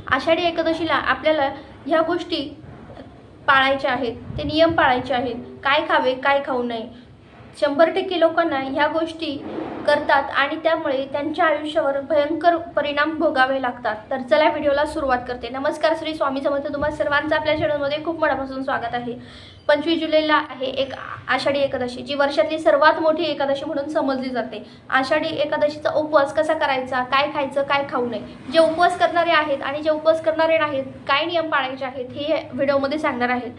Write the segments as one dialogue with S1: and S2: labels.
S1: आषाढी एकादशीला आपल्याला ह्या गोष्टी पाळायच्या आहेत, ते नियम पाळायचे आहेत. काय खावे, काय खाऊ नये. 100% लोकांना ह्या गोष्टी करतात आणि त्यामुळे त्यांच्या आयुष्यावर भयंकर परिणाम भोगावे लागतात. तर चला व्हिडिओला सुरुवात करते. नमस्कार, श्री स्वामी समर्थ. तुम्हाला सर्वांचं आपल्या चॅनलमध्ये खूप मनापासून स्वागत आहे. 25 जुलैला आहे एक आषाढी एकादशी, जी वर्षातली सर्वात मोठी एकादशी म्हणून समजली जाते. आषाढी एकादशीचा उपवास कसा करायचा, काय खायचं, काय खाऊ नये, जे उपवास करणारे आहेत आणि जे उपवास करणारे नाहीत, काय नियम पाळायचे आहेत हे व्हिडिओमध्ये सांगणार आहेत.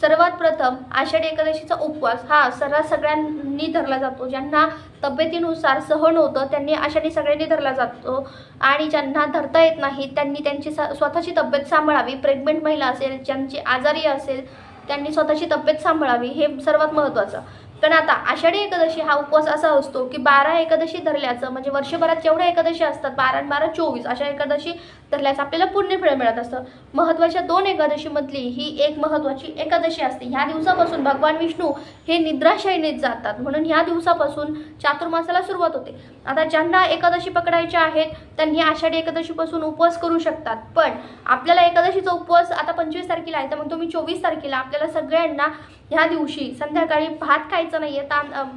S1: सर्वात प्रथम आषाढी एकादशीचा उपवास हा सगळ्यांनी धरला जातो. ज्यांना तब्येतीनुसार सहन होतं त्यांनी आषाढी सगळ्यांनी धरला जातो आणि ज्यांना धरता येत नाही त्यांनी त्यांची स्वतःची तब्येत सांभाळावी. प्रेग्नंट महिला असेल, ज्यांची आजारी असेल त्यांनी स्वतःची तब्येत सांभाळावी, हे सर्वात महत्त्वाचं. पण आता आषाढी एकादशी हा उपवास असा असतो की 12 एकादशी धरल्याचं, म्हणजे वर्षभरात जेवढ्या एकादशी असतात 12 आणि 12 24 अशा एकादशी धरल्याचं आपल्याला पुण्यफळ मिळत असतं. महत्त्वाच्या 2 एकादशीमधली ही एक महत्त्वाची एकादशी असते. ह्या दिवसापासून भगवान विष्णू हे निद्राशयनीत जातात, म्हणून ह्या दिवसापासून चातुर्मासाला सुरुवात होते. आता ज्यांना एकादशी पकडायच्या आहेत त्यांनी आषाढी एकादशीपासून उपवास करू शकतात. पण आपल्याला एकादशीचा उपवास आता 25 तारखेला आहे, तर मग तुम्ही 24 तारखेला आपल्याला सगळ्यांना ह्या दिवशी संध्याकाळी भात खायचं नाही आहे,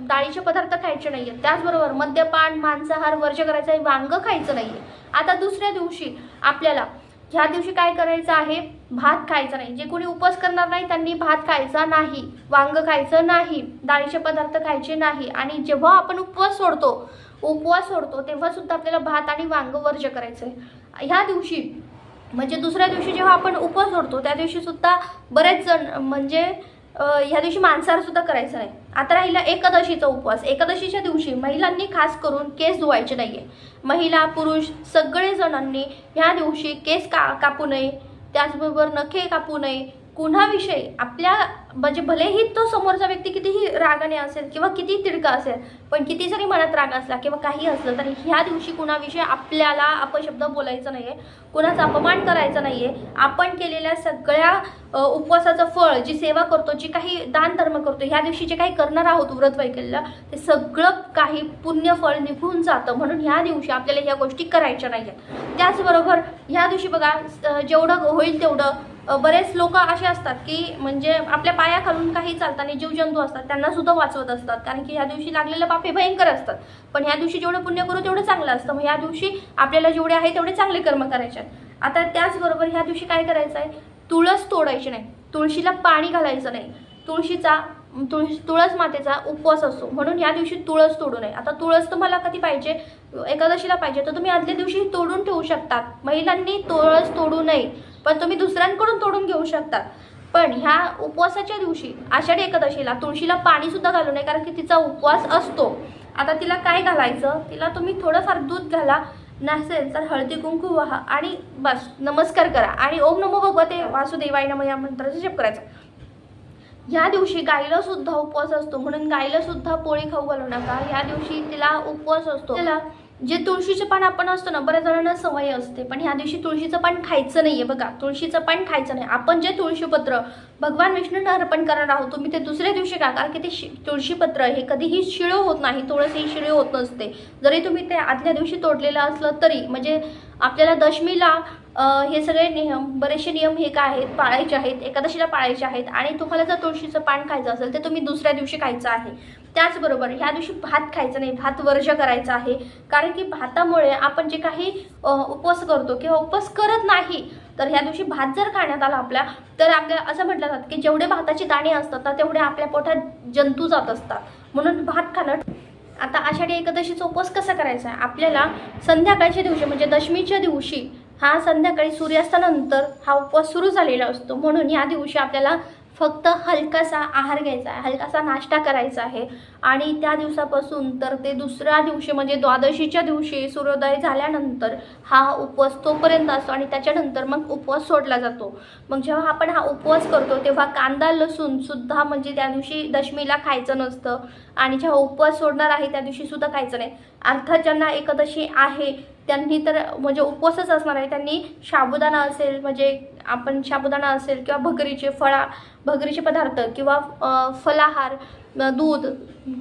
S1: डाळीचे पदार्थ खायचे नाही आहेत, त्याचबरोबर मद्यपान, मांसाहार वर्ज करायचं आहे, वांग खायचं नाही आहे. आता दुसऱ्या दिवशी आपल्याला ह्या दिवशी काय करायचं आहे, भात खायचा नाही. जे कोणी उपवास करणार नाही त्यांनी भात खायचा नाही, वांग खायचं नाही, डाळीचे पदार्थ खायचे नाही. आणि जेव्हा आपण उपवास सोडतो तेव्हा सुद्धा आपल्याला भात आणि वांग वर्ज करायचं आहे. ह्या दिवशी म्हणजे दुसऱ्या दिवशी जेव्हा आपण उपवास सोडतो त्या दिवशी सुद्धा बरेच जण म्हणजे ह्या दिवशी मांसाहार सुद्धा करायचं नाही. आता राहिला एकादशीचा उपवास. एकादशीच्या दिवशी महिलांनी खास करून केस धुवायचे नाहीये. महिला पुरुष सगळे जणांनी ह्या दिवशी केस कापू नये, त्याचबरोबर नखे कापू नये. कुणाविषयी आपल्या म्हणजे भलेही तो समोरचा व्यक्ती कितीही रागाने असेल किंवा किती तिडका असेल, पण किती जरी मनात राग असला किंवा काही असलं तरी ह्या दिवशी कुणाविषयी आपल्याला अपशब्द बोलायचं नाही आहे, कुणाचा अपमान करायचा नाही आहे. आपण केलेल्या सगळ्या उपवासाचं फळ, जी सेवा करतो, जी काही दान धर्म करतो, ह्या दिवशी जे काही करणार आहोत व्रत वैकल्य, ते सगळं काही पुण्यफळ निघून जातं. म्हणून ह्या दिवशी आपल्याला ह्या गोष्टी करायच्या नाही आहेत. त्याचबरोबर ह्या दिवशी बघा, जेवढं होईल तेवढं बरेच लोक असे असतात की म्हणजे आपल्या पायाखालून काही चालताना जीवजंतू असतात त्यांना सुद्धा वाचवत असतात, कारण की ह्या दिवशी लागलेले पाप हे भयंकर असतात. पण ह्या दिवशी जेवढं पुण्य करू तेवढं चांगलं असतं. मग ह्या दिवशी आपल्याला जेवढे आहे तेवढे चांगले कर्म करायचे आहेत. आता त्याचबरोबर ह्या दिवशी काय करायचं आहे, तुळस तोडायची नाही, तुळशीला पाणी घालायचं नाही. तुळस मातेचा उपवास असतो म्हणून या दिवशी तुळस तोडू नये. आता तुळस तुम्हाला कधी पाहिजे, एकादशीला पाहिजे तर तुम्ही आदल्या दिवशी तोडून ठेवू शकता. महिलांनी तुळस तोडू नये, पण तुम्ही दुसऱ्यांकडून तोडून घेऊ शकता. पण ह्या उपवासाच्या दिवशी आषाढी एकादशीला तुळशीला पाणी सुद्धा घालू नये, कारण की तिचा उपवास असतो. आता तिला काय घालायचं, तिला तुम्ही थोडंफार दूध घाला, नसेल तर हळदी कुंकू वाहा आणि बस नमस्कार करा आणि ओम नमो भगवते वासुदेवाय नमः या मंत्राचा जप करायचा. ह्या दिवशी गाईला सुद्धा उपवास असतो, म्हणून गाईला सुद्धा पोळी खाऊ घालू नका. ह्या दिवशी तिला उपवास असतो. त्याला जे तुळशीचं पान आपण असतो ना, बऱ्याच जणांना सवय असते, पण ह्या दिवशी तुळशीचं पान खायचं नाहीये. बघा, तुळशीचं पान खायचं नाही. आपण जे तुळशीपत्र भगवान विष्णूंना अर्पण करणार आहोत, तुम्ही ते दुसऱ्या दिवशी का, कारण की ते तुळशीपत्र हे कधीही शिळ होत नाही, तुळस ही शिळ होत नसते. जरी तुम्ही ते आदल्या दिवशी तोडलेलं असलं तरी, म्हणजे आपल्याला दशमीला हे सगळे नियम, बरेचसे नियम हे काय आहेत पाळायचे आहेत, एकादशीला पाळायचे आहेत. आणि तुम्हाला जर तुळशीचं पान खायचं असेल तर तुम्ही दुसऱ्या दिवशी खायचं आहे. त्याचबरोबर ह्या दिवशी भात खायचं नाही, भात वर्ज करायचा आहे, कारण की भातामुळे आपण जे काही उपवास करतो किंवा उपवास करत नाही तर ह्या दिवशी भात जर खाण्यात आला आपल्या, तर आपल्या असं म्हटलं जातं की जेवढे भाताचे दाणे असतात ना तेवढे आपल्या पोटात जंतू जात असतात, म्हणून भात खाणं. आता आषाढी एकादशीचा उपवास कसा करायचा आहे, आपल्याला संध्याकाळच्या दिवशी म्हणजे दशमीच्या दिवशी हा संध्याकाळी सूर्यास्तानंतर हा उपवास सुरू झालेला असतो. म्हणून या दिवशी आपल्याला फक्त हलकासा आहार घ्यायचा आहे, हलकासा नाश्ता करायचा आहे. आणि त्या दिवसापासून तर ते दुसऱ्या दिवशी म्हणजे द्वादशीच्या दिवशी सूर्योदय झाल्यानंतर हा उपवास तोपर्यंत असतो आणि त्याच्यानंतर मग उपवास सोडला जातो. मग जेव्हा आपण हा उपवास करतो तेव्हा कांदा लसूण सुद्धा म्हणजे त्या दिवशी दशमीला खायचं नसतं आणि जेव्हा उपवास सोडणार आहे त्या दिवशी सुद्धा खायचं नाही. अर्थात ज्यांना एकादशी आहे त्यांनी तर म्हणजे उपवासच असणार आहे, त्यांनी साबुदाणा असेल म्हणजे आपण साबुदाणा असेल किंवा भगरीचे पदार्थ किंवा फलाहार, दूध,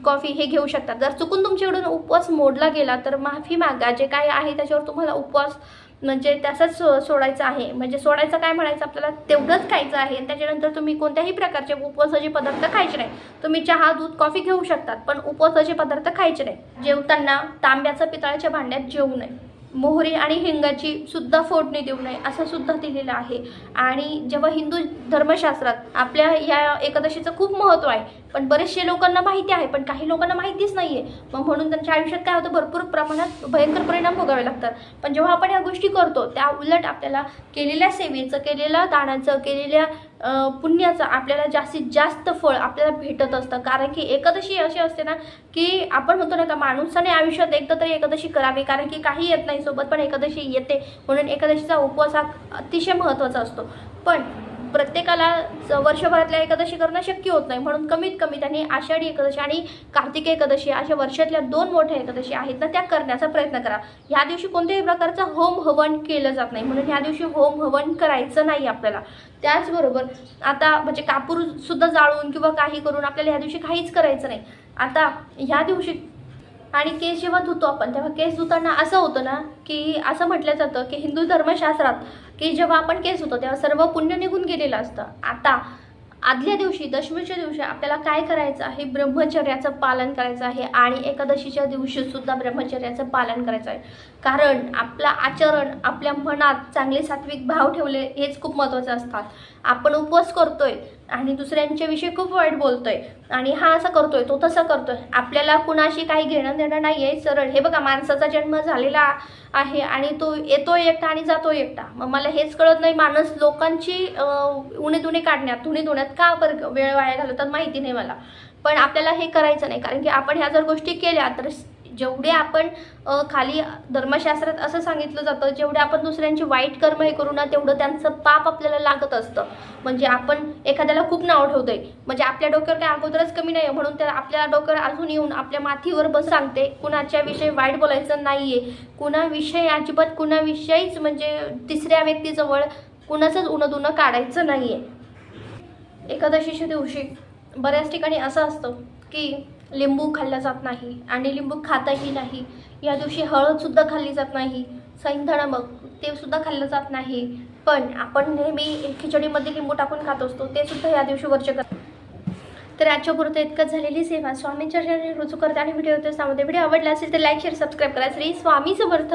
S1: कॉफी हे घेऊ शकतात. जर चुकून तुमच्याकडून उपवास मोडला गेला तर माफी मागा, जे काय आहे त्याच्यावर तुम्हाला उपवास म्हणजे तसंच सोडायचं आहे. म्हणजे सोडायचं काय म्हणायचं, आपल्याला तेवढंच खायचं आहे. त्याच्यानंतर तुम्ही कोणत्याही प्रकारचे उपवासाचे पदार्थ खायचे नाही. तुम्ही चहा, दूध, कॉफी घेऊ शकतात, पण उपवासाचे पदार्थ खायचे नाही. जेवताना तांब्याच्या पितळाच्या भांड्यात जेवू नये. मोहरी आणि हिंगाची सुद्धा फोडणी देऊ नये असं सुद्धा दिलेलं आहे. आणि जेव्हा हिंदू धर्मशास्त्रात आपल्या या एकादशीचं खूप महत्त्व आहे, पण बरेचसे लोकांना माहिती आहे, पण काही लोकांना माहितीच नाही आहे. मग म्हणून त्यांच्या आयुष्यात काय होतं, भरपूर प्रमाणात भयंकर परिणाम भोगावे लागतात. पण जेव्हा आपण या गोष्टी करतो, त्या उलट आपल्याला केलेल्या सेवेचं, केलेल्या दानाचं, केलेल्या पुण्याचं आपल्याला जास्तीत जास्त फळ आपल्याला भेटत असतं. कारण की एकादशी अशी असते ना, की आपण म्हणतो ना का माणसाने आयुष्यात एकदा तरी एकादशी करावी, कारण की काही येत नाही सोबत, पण एकादशी येते. म्हणून एकादशीचा उपवास हा अतिशय महत्त्वाचा असतो. पण प्रत्येकाला वर्षभरातल्या एकादशी करणं शक्य होत नाही. म्हणून कमीत कमी त्यांनी आषाढी एकादशी आणि कार्तिकी एकादशी अशा वर्षातल्या 2 मोठ्या एकादशी आहेत ना, त्या करण्याचा प्रयत्न करा. ह्या दिवशी कोणत्याही प्रकारचं होम हवन केलं जात नाही, म्हणून ह्या दिवशी होम हवन करायचं नाही आपल्याला. त्याचबरोबर आता म्हणजे कापूर सुद्धा जाळून किंवा काही करून आपल्याला ह्या दिवशी काहीच करायचं नाही. आता ह्या दिवशी आणि केस जेव्हा धुतो आपण, तेव्हा केस धुताना असं होतं ना, की असं म्हटलं जातं की हिंदू धर्मशास्त्रात की जेव्हा आपण केस धुतो तेव्हा सर्व पुण्य निघून गेलेलं असतं. आता आदल्या दिवशी, दशमीच्या दिवशी आपल्याला काय करायचं आहे, ब्रह्मचर्याचं पालन करायचं आहे. आणि एकादशीच्या दिवशीसुद्धा ब्रह्मचर्याचं पालन करायचं आहे. कारण आपलं आचरण, आपल्या मनात चांगले सात्विक भाव ठेवले हेच खूप महत्त्वाचं असतात. आपण उपवास करतोय आणि दुसऱ्यांच्या विषयी खूप वाईट बोलतोय, आणि हा असं करतोय, तो तसं करतोय, आपल्याला कुणाशी काही घेणं देणं नाही आहे. सरळ हे बघा, माणसाचा जन्म झालेला आहे आणि तो येतो एकटा आणि जातो एकटा. मग मला हेच कळत नाही, माणूस लोकांची उणे दुणे काढण्यात, धुणे धुण्यात का बरं वेळ वाया घालवतात माहिती नाही मला. पण आपल्याला हे करायचं नाही, कारण की आपण ह्या जर गोष्टी केल्या तर जेवढे आपण खाली धर्मशास्त्रात असं सांगितलं जातं, जेवढे आपण दुसऱ्यांची वाईट कर्म हे करू ना, तेवढं त्यांचं पाप आपल्याला लागत असतं. म्हणजे आपण एखाद्याला खूप नाव ठेवतोय, म्हणजे आपल्या डोक्यावर काय अगोदरच कमी नाही, म्हणून त्या आपल्या डोक्यावर अजून येऊन आपल्या माथीवर बस सांगते. कुणाच्या विषयी वाईट बोलायचं नाहीये, कुणाविषयी अजिबात कुणाविषयीच म्हणजे तिसऱ्या व्यक्तीजवळ कुणाचंच उणं काढायचं नाहीये. एकादशीच्या दिवशी बऱ्याच ठिकाणी असं असतं की लिंबू खाल्ला जात नाही आणि लिंबू खाताही नाही. या दिवशी हळदसुद्धा खाल्ली जात नाही, सैंधव ते सुद्धा खाल्लं जात नाही. पण आपण नेहमी खिचडीमध्ये लिंबू टाकून खात असतो, ते सुद्धा या दिवशी वर्ष करतो. तर आजच्या पुरतं इतकंच झालेली सेवा स्वामींच्या चरणी रुजू करते आणि व्हिडिओ होते. त्यामध्ये व्हिडिओ आवडला असेल तर लाईक, शेअर, सबस्क्राईब करा. श्री स्वामी समर्थ.